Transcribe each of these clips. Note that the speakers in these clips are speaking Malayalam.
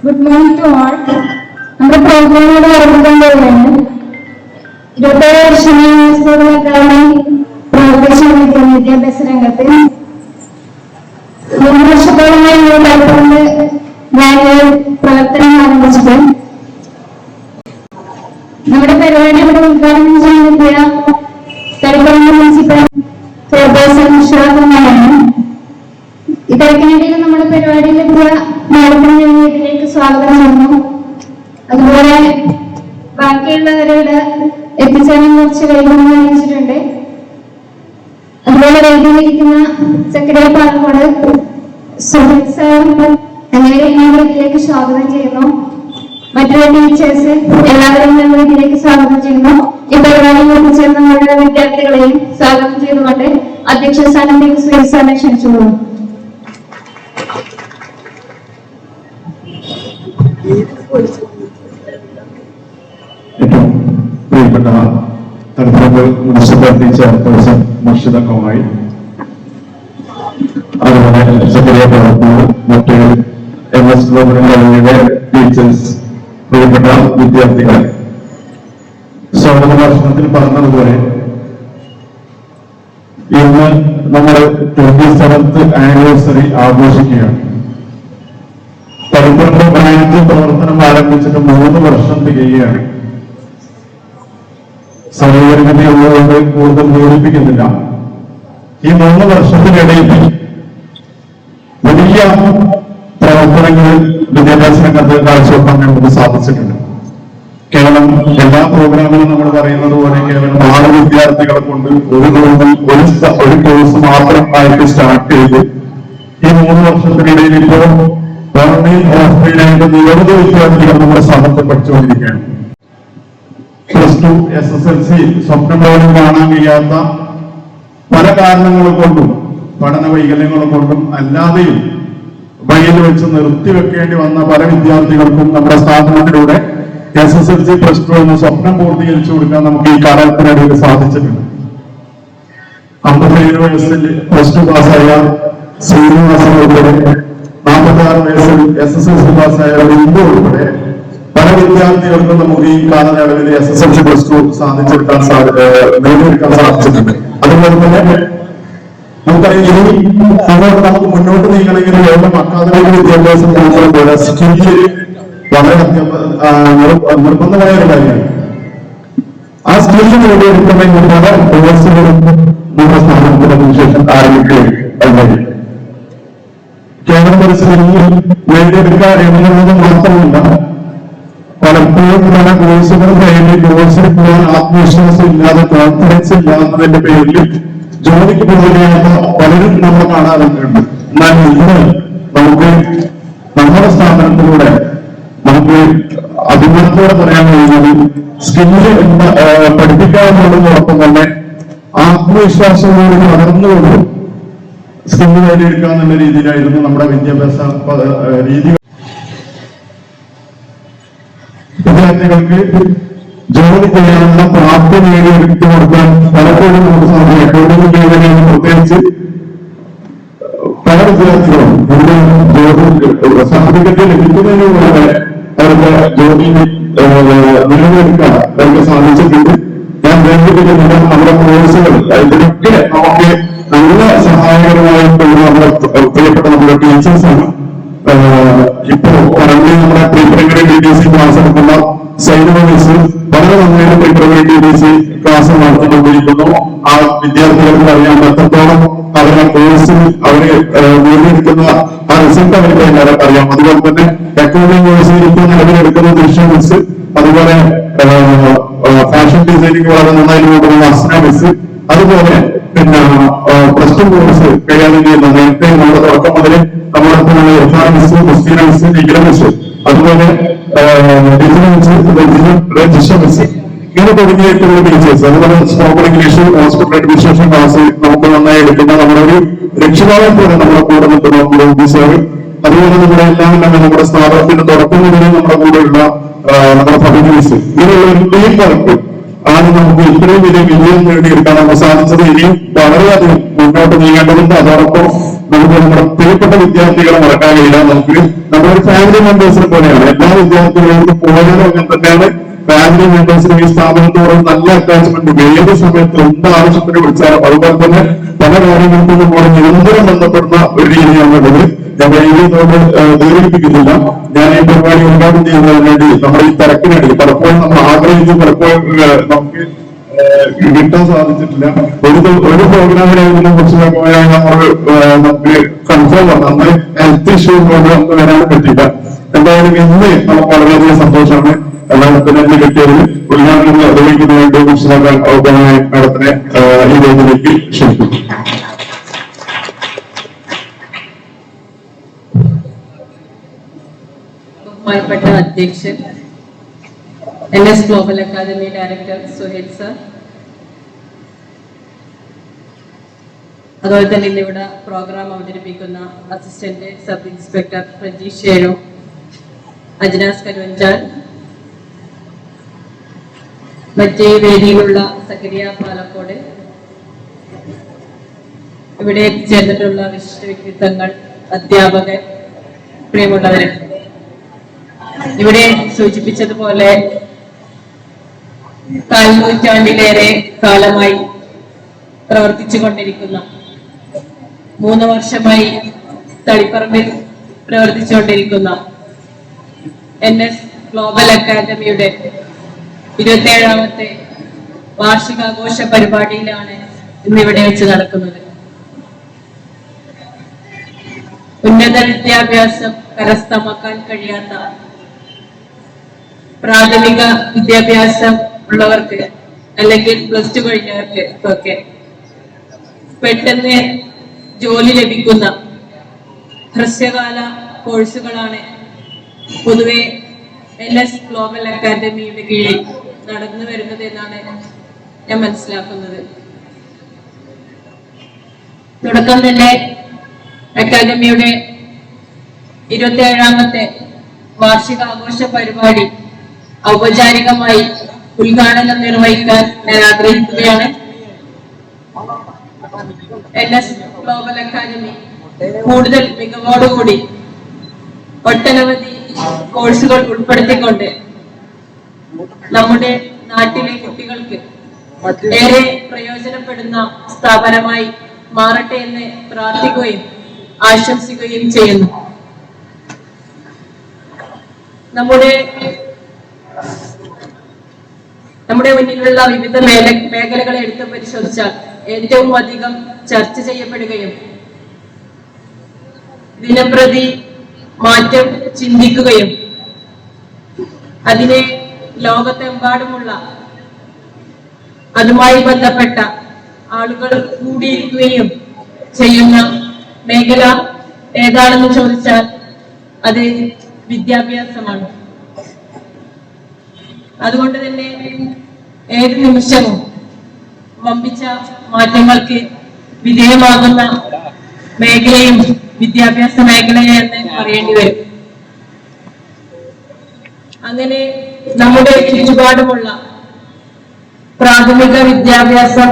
Good morning to all. നമ്മുടെ പ്രോഗ്രാമിലൂടെ ആരംഭിക്കാൻ പോവുകയാണ്. 27 വർഷമായി പ്രവർത്തിച്ചു വിദ്യാഭ്യാസ രംഗത്ത് 3 വർഷത്തോളമായി ഞാൻ പ്രവർത്തനം ആരംഭിച്ചത്. നമ്മുടെ പരിപാടി ഇവിടെ ഉദ്ഘാടനം ചെയ്യുന്ന തലപ്പുറം മുനിസിപ്പൽ ചെയർപേഴ്സൺ ഷാഫിയാണ്. ഇദ്ദേഹത്തിനിടയിൽ നമ്മുടെ പരിപാടിയിലെത്തിയ മാഡത്തിനെ വീട്ടിലേക്ക് സ്വാഗതം ചെയ്യുന്നു. അതുപോലെ ബാക്കിയുള്ളവരുടെ എത്തിച്ചേരാൻ കുറച്ച് വൈകുന്നു അറിയിച്ചിട്ടുണ്ട്. അതുപോലെ വേദിയിലിരിക്കുന്ന സെക്രട്ടറി പാലക്കാട് സുഹൃത്ത് സാർ അങ്ങനെ വീട്ടിലേക്ക് സ്വാഗതം ചെയ്യുന്നു. മറ്റുള്ള ടീച്ചേഴ്സ് എല്ലാവരെയും വീട്ടിലേക്ക് സ്വാഗതം ചെയ്യുന്നു. ഈ പരിപാടിയിൽ എത്തിച്ചേർന്ന നമ്മുടെ വിദ്യാർത്ഥികളെയും സ്വാഗതം ചെയ്തുകൊണ്ട് അധ്യക്ഷ സ്ഥാനത്തേക്ക് ശ്രീ സാറിനെ ക്ഷണിച്ചുകൊള്ളുന്നു. പ്രിയപ്പെട്ട തലപ്പുറം മുനിസിപ്പാലിറ്റി ചെയർപേഴ്സൺ മുർഷിദ കോമായി, അതുപോലെ സെക്രട്ടറി പ്രവർത്തകർ, മറ്റ് MS ഗവൺമെന്റ് ടീച്ചേഴ്സ്, പ്രിയപ്പെട്ട വിദ്യാർത്ഥികളെ, സ്വാഗത ഭാഷണത്തിൽ പറഞ്ഞതുപോലെ ഇന്ന് നമ്മൾ 27th ആനിവേഴ്സറി ആഘോഷിക്കുകയാണ്. തലപ്പുറം ബ്രാഞ്ച് പ്രവർത്തനം ആരംഭിച്ചിട്ട് 3 വർഷം തികയുകയാണ്. സമയപരിമിതി ഉള്ളതുകൊണ്ട് കൂടുതൽ ബോധിപ്പിക്കുന്നില്ല. ഈ 3 വർഷത്തിനിടയിൽ വലിയ പ്രവർത്തനങ്ങളിൽ വിദ്യാഭ്യാസ രംഗത്ത് കാഴ്ചവെക്കാൻ നമുക്ക് സാധിച്ചിട്ടുണ്ട്. കേവലം എല്ലാ പ്രോഗ്രാമിലും നമ്മൾ പറയുന്നത് പോലെ കേവലം 6 വിദ്യാർത്ഥികളെ കൊണ്ട് ഒരു കോഴ്സ് മാത്രം ആയിട്ട് സ്റ്റാർട്ട് ചെയ്ത് ഈ 3 വർഷത്തിനിടയിൽ ഇപ്പോൾ ഓൺലൈൻ ഓഫ്ലൈനായിട്ട് നിരവധി വിദ്യാർത്ഥികൾ നമ്മുടെ സമയത്ത് പഠിച്ചുകൊണ്ടിരിക്കുകയാണ്. +2 SSLC സ്വപ്നം പോലും കാണാൻ കഴിയാത്ത പല കാരണങ്ങൾ കൊണ്ടും പഠന വൈകല്യങ്ങൾ കൊണ്ടും അല്ലാതെയും വഴിയിൽ വെച്ച് നിർത്തിവെക്കേണ്ടി വന്ന പല വിദ്യാർത്ഥികൾക്കും നമ്മുടെ സ്ഥാപനത്തിലൂടെ SSLC +2 എന്ന സ്വപ്നം പൂർത്തീകരിച്ചു കൊടുക്കാൻ നമുക്ക് ഈ കാലത്തിനിടയിൽ സാധിച്ചിട്ടുണ്ട്. 57 വയസ്സിൽ +2 പാസ്സായ ശ്രീനിവാസൻ ഉൾപ്പെടെ 46 വയസ്സിൽ SSLC പാസ്സായ ബിന്ദു ഉൾപ്പെടെ പല വിദ്യാർത്ഥികൾക്കും നമുക്ക് ഈ കാലയളവിൽ SSLC +2 നേടിയെടുക്കാൻ സാധിച്ചിട്ടുണ്ട്. അതുപോലെ തന്നെ നമുക്കറിയാം, ഇനി നമുക്ക് മുന്നോട്ട് നീങ്ങണമെങ്കിൽ കേവലം അക്കാദമിക വിദ്യാഭ്യാസം മാത്രമല്ല, സ്കില്ല് വളരെ നിർബന്ധമായ ഒരു കാര്യമാണ്. ആ സ്കില്ല് നേടിയെടുക്കണമെങ്കിൽ പല കോഴ്സുകളും നമ്മുടെ സ്ഥാപനത്തിൽ അതിനുശേഷം ആരംഭിക്കുകയും കേരളം പരിസ്ഥിതിയിൽ നേടിയെടുക്കാൻ എന്നുള്ളത് മാത്രമല്ല, പലപ്പോഴും പല കോഴ്സുകൾ കഴിഞ്ഞ് കോഴ്സിൽ പോകാൻ ആത്മവിശ്വാസം ഇല്ലാതെ, കോൺഫിഡൻസ് ഇല്ലാത്തതിന്റെ പേരിൽ ജോലിക്ക് പോകുകയാണെന്ന് പലരും നമ്മൾ കാണാറുണ്ട്. എന്നാൽ ഇന്ന് നമുക്ക് നമ്മുടെ സ്ഥാപനത്തിലൂടെ നമുക്ക് അഭിമാനത്തോടെ പറയാൻ കഴിയുന്നത് സ്കില്ല് പഠിപ്പിക്കാമെന്നുള്ളതോടൊപ്പം തന്നെ ആത്മവിശ്വാസത്തോട് വളർന്നുകൊണ്ട് സ്കില്ല് നേടിയെടുക്കുക എന്നുള്ള രീതിയിലായിരുന്നു നമ്മുടെ വിദ്യാഭ്യാസ രീതി. വിദ്യാർത്ഥികൾക്ക് ജോലി ചെയ്യാനുള്ള പ്രാപ്തി നേടിയെടുത്തു കൊടുക്കാൻ പലപ്പോഴും നമുക്ക് സാധിക്കും. പ്രത്യേകിച്ച് പല വിദ്യാർത്ഥികളും ജോലി സർട്ടിഫിക്കറ്റ് ലഭിക്കുന്നതിന് മുമ്പ് അവരുടെ ജോലി നിലനിൽക്കാൻ അവർക്ക് സാധിച്ചിട്ടുണ്ട്. ഞാൻ ബന്ധപ്പെട്ടിട്ടുള്ള നമ്മുടെ കോഴ്സുകൾ ഇതിനൊക്കെ നമുക്ക് നല്ല സഹായകരമായിട്ടുള്ള നമ്മുടെ പ്രിയപ്പെട്ട നമ്മുടെ ടീച്ചേഴ്സാണ്. ഇപ്പോ കറന്റ് നമ്മുടെ പ്രീ പ്രൈമറി DTC ക്ലാസ് എടുക്കുന്ന സൈനിക മിസ് വളരെ നന്നായിട്ട് പ്രീ പ്രൈമറി DTC ക്ലാസ് നടത്തിക്കൊണ്ടിരിക്കുന്നു. ആ വിദ്യാർത്ഥികൾക്ക് അറിയാൻ എത്രത്തോളം അവരുടെ കോഴ്സിൽ അവര് നേടിയെടുക്കുന്ന ആ റിസൾട്ട് അവർക്ക് എല്ലാവർക്കും അറിയാം. അതുപോലെ തന്നെ അക്കൗണ്ടിംഗ് കോഴ്സിൽ ഇപ്പോൾ നിലവിലെടുക്കുന്ന ദൃശ്യ മിസ്, അതുപോലെ ഫാഷൻ ഡിസൈനിങ് വളരെ നന്നായി നോക്കുന്ന അസ്ന മിസ്, അതുപോലെ പിന്നെ പ്ലസ് 2 കോഴ്സ് കൈകാര്യം ചെയ്യുന്ന നേരത്തെ നമ്മുടെ തുടക്കം മുതൽ നമ്മളൊപ്പം Irfan miss, Christina miss, Nikhila miss, അതുപോലെ ജിഷ മിസ്, ഇങ്ങനെ തുടങ്ങിയിട്ടുള്ള ടീച്ചേഴ്സ്, അതുപോലെ spoken English, hospital administration class നമുക്ക് നന്നായി എടുക്കുന്ന നമ്മുടെ ഒരു രക്ഷിതാവിനെ പോലെ നമ്മുടെ കൂടെ നിൽക്കുന്ന നമ്മുടെ ഓഫീസർ, അതുപോലെ നമ്മുടെ എല്ലാം നമ്മുടെ സ്ഥാപനത്തിന്റെ തുടക്കം മുതൽ നമ്മുടെ കൂടെയുള്ള നമ്മുടെ പബ്ലിക് മിസ്, ഇങ്ങനെയുള്ള ഒരു ടീം വർക്ക് ആണ് നമുക്ക് ഇത്രയും വലിയ വിജയം നേടിയെടുക്കാൻ നമുക്ക് സാധിച്ചത്. ഇനിയും വളരെയധികം മുന്നോട്ട് നീങ്ങേണ്ടതുണ്ട്. അതോടൊപ്പം നമുക്ക് നമ്മുടെ പ്രിയപ്പെട്ട വിദ്യാർത്ഥികളെ മറക്കാൻ കഴിയില്ല. നമുക്ക് നമ്മുടെ ഫാമിലി മെമ്പേഴ്സിനെ പോലെയാണ് എല്ലാ വിദ്യാർത്ഥികൾക്കും പോയാലും അങ്ങനെ തന്നെയാണ്. ഫാമിലി മെമ്പേഴ്സിന് ഈ സ്ഥാപനത്തോട് നല്ല അറ്റാച്ച്മെന്റ്, ഏത് സമയത്ത് എന്ത് ആവശ്യത്തിന് വിളിച്ചാലും അതുപോലെ തന്നെ പല കാര്യങ്ങൾക്കും നമ്മൾ നിരന്തരം ബന്ധപ്പെടുന്ന ഒരു രീതിയാണുള്ളത്. ഞാൻ വൈകിട്ടോട് ദീർഘിപ്പിക്കുന്നില്ല. ഞാൻ ഈ പരിപാടി ഉദ്ഘാടനം ചെയ്യുന്നതിന് വേണ്ടി നമ്മുടെ ഈ തിരക്കിനിടയിൽ പലപ്പോഴും നമ്മൾ ആഗ്രഹിച്ച് പലപ്പോഴും നമുക്ക് കിട്ടാൻ സാധിച്ചിട്ടില്ല. ഒരു പ്രോഗ്രാമിനെ കുറിച്ച് നമുക്ക് കൺഫേം ആണ്, അന്ന് ഹെൽത്ത് ഇഷ്യൂ കൊണ്ട് നമുക്ക് വരാൻ പറ്റില്ല. എന്തായാലും ഇന്ന് നമുക്ക് വളരെയധികം സന്തോഷമാണ് എല്ലാത്തിനും കിട്ടിയതിൽ. ഉദ്ഘാടനം നിർവഹിക്കുന്നതിന് വേണ്ടി വിശദമാക്കാൻ ഔദ്യോഗികമായി മാഡത്തിനെ ഈ വേദിയിലേക്ക് ക്ഷണിക്കും. ബഹുമാനപ്പെട്ട അധ്യക്ഷൻ, NS global academy director Suhail sir, അതുപോലെ തന്നെ ഇന്നിവിടെ പ്രോഗ്രാം അവതരിപ്പിക്കുന്ന assistant sub inspector Prajeesh Shero, Ajnas Karuvanchal, മറ്റേ വേദിയിലുള്ള സക്കരിയ പാലക്കോട്, ഇവിടെ ചേർന്നിട്ടുള്ള വിശിഷ്ട വ്യക്തിത്വങ്ങൾ, അധ്യാപകർ, പ്രിയമുള്ളവരെ, ഇവിടെ സൂചിപ്പിച്ചതുപോലെ 4 നൂറ്റാണ്ടിലേറെ കാലമായി പ്രവർത്തിച്ചു കൊണ്ടിരിക്കുന്ന, 3 വർഷമായി തളിപ്പറമ്പിൽ പ്രവർത്തിച്ചുകൊണ്ടിരിക്കുന്ന NS ഗ്ലോബൽ അക്കാദമിയുടെ 27ാമത്തെ വാർഷികാഘോഷ പരിപാടിയിലാണ് ഇന്നിവിടെ വെച്ച് നടക്കുന്നത്. ഉന്നത വിദ്യാഭ്യാസം കരസ്ഥമാക്കാൻ കഴിയാത്ത പ്രാഥമിക വിദ്യാഭ്യാസം ഉള്ളവർക്ക് അല്ലെങ്കിൽ +2 കഴിഞ്ഞവർക്ക് ഒക്കെ പെട്ടെന്ന് ജോലി ലഭിക്കുന്ന ഹ്രസ്വകാല കോഴ്സുകളാണ് പൊതുവെ NS ഗ്ലോബൽ അക്കാദമിയുടെ കീഴിൽ നടന്നു വരുന്നത് എന്നാണ് ഞാൻ മനസ്സിലാക്കുന്നത്. തുടക്കം തന്നെ അക്കാദമിയുടെ 27ാമത്തെ വാർഷികാഘോഷ പരിപാടി ഔപചാരികമായി ഉദ്ഘാടനം നിർവഹിക്കാൻ ഞാൻ ആഗ്രഹിക്കുകയാണ്. NS ഗ്ലോബൽ അക്കാദമി കൂടുതൽ മികവോടുകൂടി ഒട്ടനവധി കോഴ്സുകൾ ഉൾപ്പെടുത്തിക്കൊണ്ട് നമ്മുടെ നാട്ടിലെ കുട്ടികൾക്ക് ഏറെ പ്രയോജനപ്പെടുന്ന സ്ഥാപനമായി മാറട്ടെ എന്ന് പ്രാർത്ഥിക്കുകയും ആശംസിക്കുകയും ചെയ്യുന്നു. നമ്മുടെ മുന്നിലുള്ള വിവിധ മേഖലകളെ എടുത്ത് പരിശോധിച്ചാൽ ഏറ്റവും അധികം ചർച്ച ചെയ്യപ്പെടുകയും ദിനംപ്രതി മാറ്റം ചിന്തിക്കുകയും അതിനെ ലോകത്തെമ്പാടുമുള്ള അതുമായി ബന്ധപ്പെട്ട ആളുകൾ കൂടിയിരിക്കുകയും ചെയ്യുന്ന മേഖല ഏതാണെന്ന് ചോദിച്ചാൽ അത് വിദ്യാഭ്യാസമാണ്. അതുകൊണ്ട് തന്നെ ഏത് നിമിഷവും വമ്പിച്ച മാറ്റങ്ങൾക്ക് വിധേയമാകുന്ന മേഖലയും വിദ്യാഭ്യാസ മേഖലയെന്ന് പറയേണ്ടി വരും. അങ്ങനെ നമ്മുടെ ചുറ്റുപാടുമുള്ള പ്രാഥമിക വിദ്യാഭ്യാസം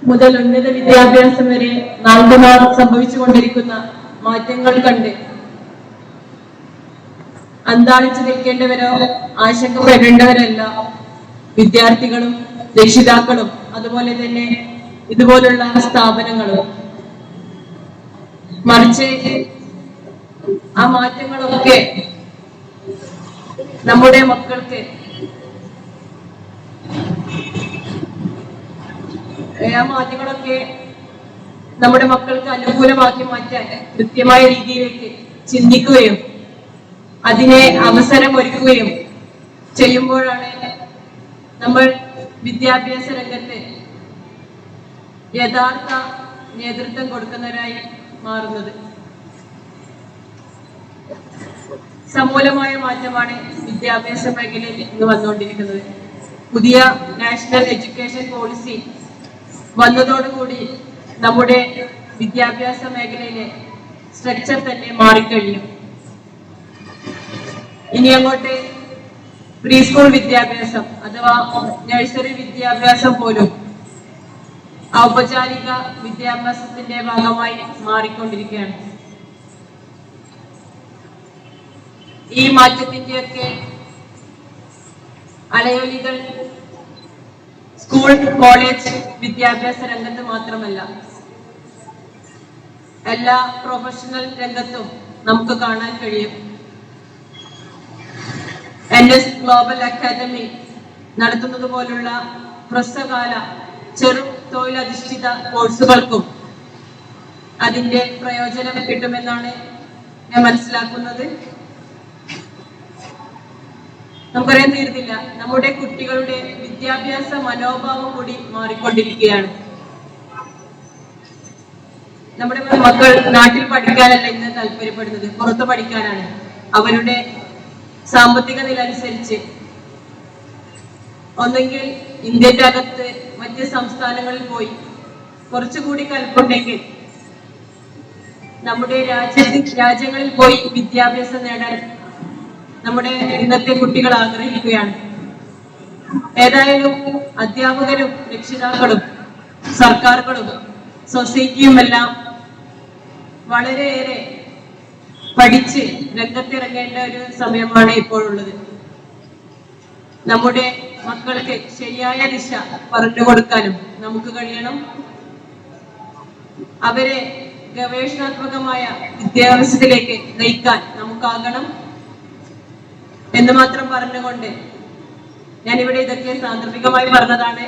മുതൽ ഉന്നത വിദ്യാഭ്യാസം വരെ നാൾക്കുനാൾ സംഭവിച്ചുകൊണ്ടിരിക്കുന്ന മാറ്റങ്ങൾ കണ്ട് അന്താളിച്ചു നിൽക്കേണ്ടവരോ ആശങ്കപ്പെടേണ്ടവരല്ല വിദ്യാർത്ഥികളും രക്ഷിതാക്കളും അതുപോലെ തന്നെ ഇതുപോലുള്ള സ്ഥാപനങ്ങളും. മറിച്ച് ആ മാറ്റങ്ങളൊക്കെ നമ്മുടെ മക്കൾക്ക് അനുകൂലമാക്കി മാറ്റാൻ കൃത്യമായ രീതിയിലേക്ക് ചിന്തിക്കുകയും അതിനെ അവസരമൊരുക്കുകയും ചെയ്യുമ്പോഴാണ് നമ്മൾ വിദ്യാഭ്യാസ രംഗത്ത് യഥാർത്ഥ നേതൃത്വം കൊടുക്കുന്നവരായി മാറുന്നത്. സമൂലമായ മാറ്റമാണ് വിദ്യാഭ്യാസ മേഖലയിൽ ഇന്ന് വന്നുകൊണ്ടിരിക്കുന്നത്. പുതിയ നാഷണൽ എഡ്യൂക്കേഷൻ പോളിസി വന്നതോടുകൂടി നമ്മുടെ വിദ്യാഭ്യാസ മേഖലയിലെ സ്ട്രക്ചർ തന്നെ മാറിക്കഴിഞ്ഞു. ഇനി അങ്ങോട്ട് പ്രീ സ്കൂൾ വിദ്യാഭ്യാസം അഥവാ നഴ്സറി വിദ്യാഭ്യാസം പോലും ഔപചാരിക വിദ്യാഭ്യാസത്തിന്റെ ഭാഗമായി മാറിക്കൊണ്ടിരിക്കുകയാണ്. ഈ മാറ്റത്തിന്റെയൊക്കെ അലയൊലികൾ സ്കൂൾ കോളേജ് വിദ്യാഭ്യാസ രംഗത്ത് മാത്രമല്ല, എല്ലാ പ്രൊഫഷണൽ രംഗത്തും നമുക്ക് കാണാൻ കഴിയും. NS ഗ്ലോബൽ അക്കാദമി നടത്തുന്നത് പോലുള്ള ഹ്രസ്വകാല ചെറു തൊഴിലധിഷ്ഠിത കോഴ്സുകൾക്കും അതിന്റെ പ്രയോജനം കിട്ടുമെന്നാണ് ഞാൻ മനസ്സിലാക്കുന്നത്. നമുക്കറിയാൻ തീർന്നില്ല, നമ്മുടെ കുട്ടികളുടെ വിദ്യാഭ്യാസ മനോഭാവം കൂടി മാറിക്കൊണ്ടിരിക്കുകയാണ്. നമ്മുടെ മക്കൾ നാട്ടിൽ പഠിക്കാനല്ല ഇന്ന് താല്പര്യപ്പെടുന്നത്, പുറത്ത് പഠിക്കാനാണ്. അവരുടെ സാമ്പത്തിക നില അനുസരിച്ച് ഒന്നെങ്കിൽ ഇന്ത്യന്റെ അകത്ത് മറ്റ് സംസ്ഥാനങ്ങളിൽ പോയി കുറച്ചുകൂടി കൽപ്പുണ്ടെങ്കിൽ നമ്മുടെ രാജ്യങ്ങളിൽ പോയി വിദ്യാഭ്യാസം നേടാൻ നമ്മുടെ ഇന്നത്തെ കുട്ടികൾ ആഗ്രഹിക്കുകയാണ്. ഏതായാലും അധ്യാപകരും രക്ഷിതാക്കളും സർക്കാരുകളും സൊസൈറ്റിയുമെല്ലാം വളരെയേറെ പഠിച്ച് രംഗത്തിറങ്ങേണ്ട ഒരു സമയമാണ് ഇപ്പോഴുള്ളത്. നമ്മുടെ മക്കൾക്ക് ശരിയായ ദിശ പറഞ്ഞു കൊടുക്കാനും നമുക്ക് കഴിയണം. അവരെ ഗവേഷണാത്മകമായ വിദ്യാഭ്യാസത്തിലേക്ക് നയിക്കാൻ നമുക്കാകണം എന്ന് മാത്രം പറഞ്ഞുകൊണ്ട് ഞാനിവിടെ ഇതൊക്കെ സാന്ദർഭികമായി പറഞ്ഞതാണ്.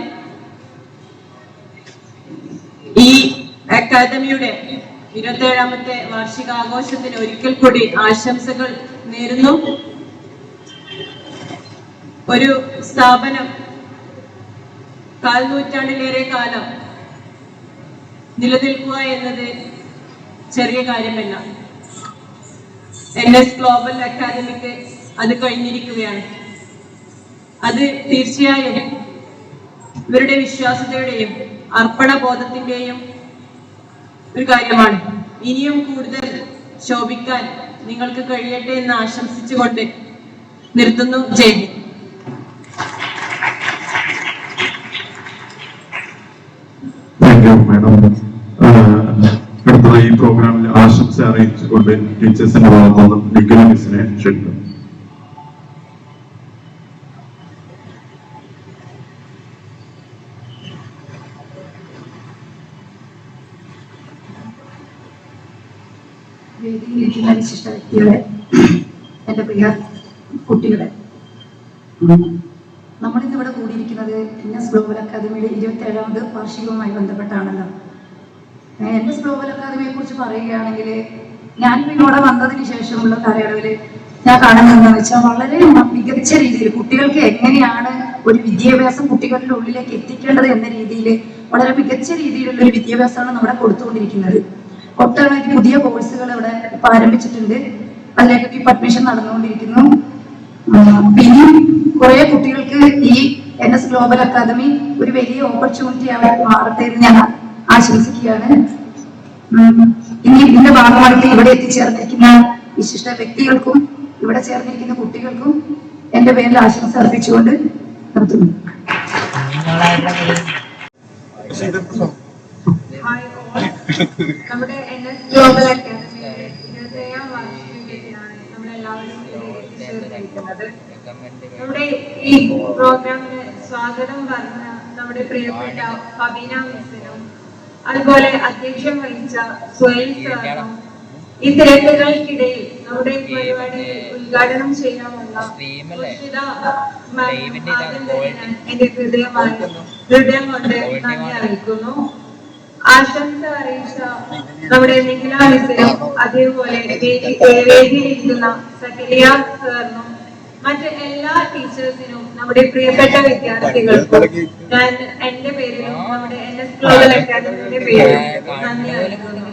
ഈ അക്കാദമിയുടെ 27ാമത്തെ വാർഷികാഘോഷത്തിന് ഒരിക്കൽ കൂടി ആശംസകൾ നേരുന്നു. ഒരു സ്ഥാപനം 4 നൂറ്റാണ്ടിലേറെ കാലം നിലനിൽക്കുക എന്നത് ചെറിയ കാര്യമല്ല. NS ഗ്ലോബൽ അക്കാദമിക്ക് അത് കഴിഞ്ഞിരിക്കുകയാണ്. അത് തീർച്ചയായും ഇവരുടെ വിശ്വാസ്യതയുടെയും അർപ്പണബോധത്തിന്റെയും ഒരു കാര്യമാണ്. ഇനിയും കൂടുതൽ ശോഭിക്കാൻ നിങ്ങൾക്ക് കഴിയട്ടെ എന്ന് ആശംസിച്ചുകൊണ്ട് നിർത്തുന്നു. ജയ് ഹിന്ദ്. മാഡം, അടുത്തത് ഈ പ്രോഗ്രാമിൽ ആശംസ അറിയിച്ചുകൊണ്ട് ടീച്ചേഴ്സിന്റെ ഭാഗത്തു നിന്നും ഡിഗ്രി മിസ്സിനെ ക്ഷണിക്കുന്നു. വേദിയിലിരിക്കുന്ന വിശിഷ്ട വ്യക്തികളെ, എൻ്റെ പ്രിയ കുട്ടികളെ, നമ്മളിന്നിവിടെ കൂടിയിരിക്കുന്നത് NS ഗ്ലോബൽ അക്കാദമിയുടെ 27ാമത് വാർഷികവുമായി ബന്ധപ്പെട്ടാണല്ലോ. NS ഗ്ലോബൽ അക്കാദമിയെ കുറിച്ച് പറയുകയാണെങ്കിൽ, ഞാൻ ഇവിടെ വന്നതിന് ശേഷമുള്ള കാലയളവിൽ ഞാൻ കാണുന്നതെന്ന് വെച്ചാൽ വളരെ മികച്ച രീതിയിൽ കുട്ടികൾക്ക് എങ്ങനെയാണ് ഒരു വിദ്യാഭ്യാസം കുട്ടികളുടെ ഉള്ളിലേക്ക് എത്തിക്കേണ്ടത് എന്ന രീതിയിൽ വളരെ മികച്ച രീതിയിലുള്ള ഒരു വിദ്യാഭ്യാസമാണ് നമ്മുടെ കൊടുത്തുകൊണ്ടിരിക്കുന്നത്. ഒട്ടനവധി പുതിയ കോഴ്സുകൾ ഇവിടെ ഇപ്പൊ ആരംഭിച്ചിട്ടുണ്ട്. അതിലേക്കൊക്കെ ഇപ്പൊ അഡ്മിഷൻ നടന്നുകൊണ്ടിരിക്കുന്നു. ഇനിയും കുറെ കുട്ടികൾക്ക് ഈ NS ഗ്ലോബൽ അക്കാദമി ഒരു വലിയ ഓപ്പർച്യൂണിറ്റി ആയി മാറട്ടെ എന്ന് ഞാൻ ആശംസിക്കുകയാണ്. ഇനി ഇതിന്റെ ഭാഗമായിട്ട് ഇവിടെ എത്തിച്ചേർന്നിരിക്കുന്ന വിശിഷ്ട വ്യക്തികൾക്കും ഇവിടെ ചേർന്നിരിക്കുന്ന കുട്ടികൾക്കും എന്റെ പേരിൽ ആശംസ അർപ്പിച്ചുകൊണ്ട് നിർത്തുന്നു. നമ്മുടെ NS ഗ്ലോബൽ അക്കാദമിയുടെ 27ാം വാർഷികത്തിലാണ് നമ്മളെല്ലാവരും എത്തിച്ചേർന്നിരിക്കുന്നത്. നമ്മുടെ ഈ പ്രോഗ്രാമിന് സ്വാഗതം പറഞ്ഞ നമ്മുടെ പ്രിയപ്പെട്ട ഫബീന മിസ്സിനും അതുപോലെ അധ്യക്ഷം വഹിച്ച സുഹൈൽ സാറിനും ഈ തിരക്കുകൾക്കിടയിൽ നമ്മുടെ ഈ പരിപാടി ഉദ്ഘാടനം ചെയ്യാനുള്ള മുർഷിദ മാമിന് ആദ്യം തന്നെ ഞാൻ എന്റെ ഹൃദയം കൊണ്ട് നന്ദി അറിയിക്കുന്നു. ആശംസ അറിയിച്ച നമ്മുടെ നിഖില മിസ്സിനും അതേപോലെ വേദിയിലിരിക്കുന്ന സക്കറിയ സാറിനും മറ്റ് എല്ലാ ടീച്ചേഴ്സിനും നമ്മുടെ പ്രിയപ്പെട്ട വിദ്യാർത്ഥികൾക്കും ഞാൻ എന്റെ പേരിലും നമ്മുടെ NS ഗ്ലോബൽ അക്കാദമിയുടെ പേരിലും നന്ദി അറിയിക്കുന്നു.